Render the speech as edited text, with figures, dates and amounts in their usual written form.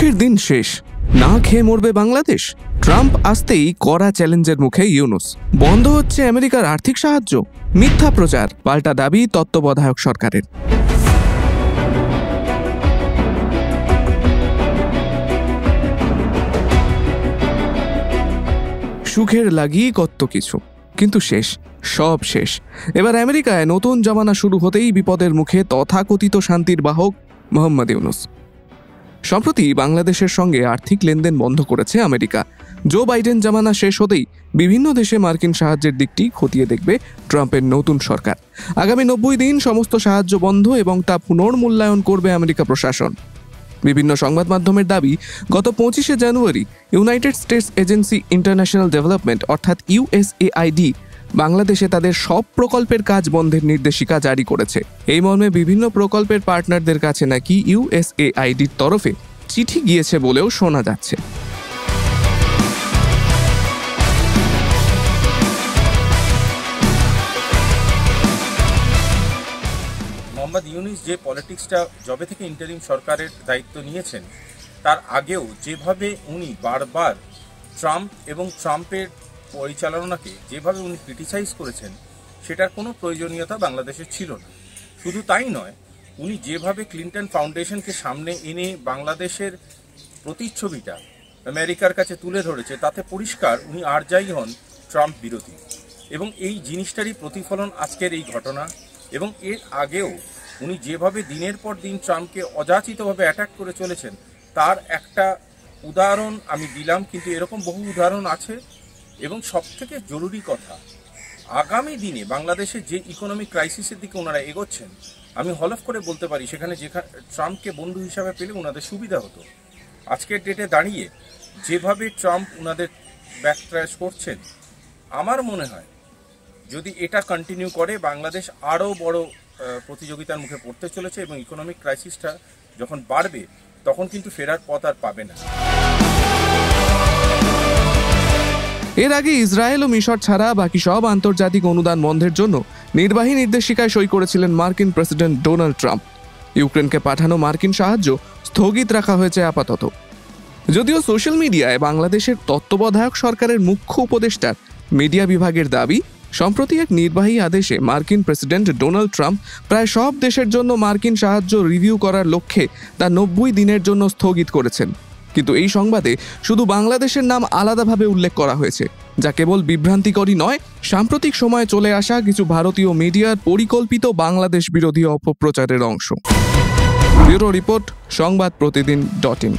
সুখের দিন শেষ, না খেয়ে মরবে বাংলাদেশ। ট্রাম্প আসতেই কড়া চ্যালেঞ্জের মুখে ইউনুস। বন্ধ হচ্ছে আমেরিকার আর্থিক সাহায্য, মিথ্যা প্রচার, পাল্টা দাবি তত্ত্বাবধায়ক সরকারের। সুখের লাগি কত কিছু, কিন্তু শেষ, সব শেষ। এবার আমেরিকায় নতুন জমানা শুরু হতেই বিপদের মুখে তথাকথিত শান্তির বাহক মোহাম্মদ ইউনুস। সম্প্রতি বাংলাদেশের সঙ্গে আর্থিক লেনদেন বন্ধ করেছে আমেরিকা। জো বাইডেন জামানা শেষ হতেই বিভিন্ন দেশে মার্কিন সাহায্যের দিকটি খতিয়ে দেখবে ট্রাম্পের নতুন সরকার। আগামী 90 দিন সমস্ত সাহায্য বন্ধ এবং তা পুনর্মূল্যায়ন করবে আমেরিকা প্রশাসন। বিভিন্ন সংবাদ মাধ্যমের দাবি, গত 25শে জানুয়ারি United States agency international development অর্থাৎ ইউএসএআইডি বাংলাদেশে তাদের সব প্রকল্পের কাজ বন্ধের নির্দেশিকা জারি করেছে। এই মর্মে বিভিন্ন প্রকল্পের পার্টনারদের কাছে নাকি ইউএসএআইডির তরফে চিঠি গিয়েছে বলেও শোনা যাচ্ছে। মোহাম্মদ ইউনুস যে পলিটিক্সটা যবে থেকে ইন্টারিম সরকারের দায়িত্ব নিয়েছেন, তার আগেও যেভাবে উনি বারবার ট্রাম্প এবং ট্রাম্পের পরিচালনাকে যেভাবে উনি ক্রিটিসাইজ করেছেন, সেটার কোনো প্রয়োজনীয়তা বাংলাদেশের ছিল না। শুধু তাই নয়, উনি যেভাবে ক্লিন্টন ফাউন্ডেশনকে সামনে এনে বাংলাদেশের প্রতিচ্ছবিটা আমেরিকার কাছে তুলে ধরেছে, তাতে পরিষ্কার উনি আর যাই হন ট্রাম্প বিরোধী। এবং এই জিনিসটারই প্রতিফলন আজকের এই ঘটনা। এবং এর আগেও উনি যেভাবে দিনের পর দিন ট্রাম্পকে অযাচিতভাবে অ্যাটাক করে চলেছেন, তার একটা উদাহরণ আমি দিলাম, কিন্তু এরকম বহু উদাহরণ আছে। এবং সবথেকে জরুরি কথা, আগামী দিনে বাংলাদেশের যে ইকোনমিক ক্রাইসিসের দিকে ওনারা এগোচ্ছেন, আমি হলফ করে বলতে পারি সেখানে ট্রাম্পকে বন্ধু হিসাবে পেলে ওনাদের সুবিধা হতো। আজকের ডেটে দাঁড়িয়ে যেভাবে ট্রাম্প ওনাদের ব্যাকট্র্যাশ করছেন, আমার মনে হয় যদি এটা কন্টিনিউ করে, বাংলাদেশ আরও বড় প্রতিযোগিতার মুখে পড়তে চলেছে এবং ইকোনমিক ক্রাইসিসটা যখন বাড়বে, তখন কিন্তু ফেরার পথ আর পাবে না। এর আগে ইসরায়েল ও মিশর ছাড়া বাকি সব আন্তর্জাতিক অনুদান বন্ধের জন্য নির্বাহী নির্দেশিকায় সই করেছিলেন মার্কিন প্রেসিডেন্ট ডোনাল্ড ট্রাম্প। ইউক্রেনকে পাঠানো মার্কিন সাহায্য স্থগিত রাখা হয়েছে আপাতত। যদিও সোশ্যাল মিডিয়ায় বাংলাদেশের তত্ত্বাবধায়ক সরকারের মুখ্য উপদেষ্টার মিডিয়া বিভাগের দাবি, সম্প্রতি এক নির্বাহী আদেশে মার্কিন প্রেসিডেন্ট ডোনাল্ড ট্রাম্প প্রায় সব দেশের জন্য মার্কিন সাহায্য রিভিউ করার লক্ষ্যে তা 90 দিনের জন্য স্থগিত করেছেন। কিন্তু এই সংবাদে শুধু বাংলাদেশের নাম আলাদাভাবে উল্লেখ করা হয়েছে, যা কেবল বিভ্রান্তিকরই নয়, সাম্প্রতিক সময়ে চলে আসা কিছু ভারতীয় মিডিয়ার পরিকল্পিত বাংলাদেশ বিরোধী অপপ্রচারের অংশ। ব্যুরো রিপোর্ট, সংবাদ প্রতিদিন.in।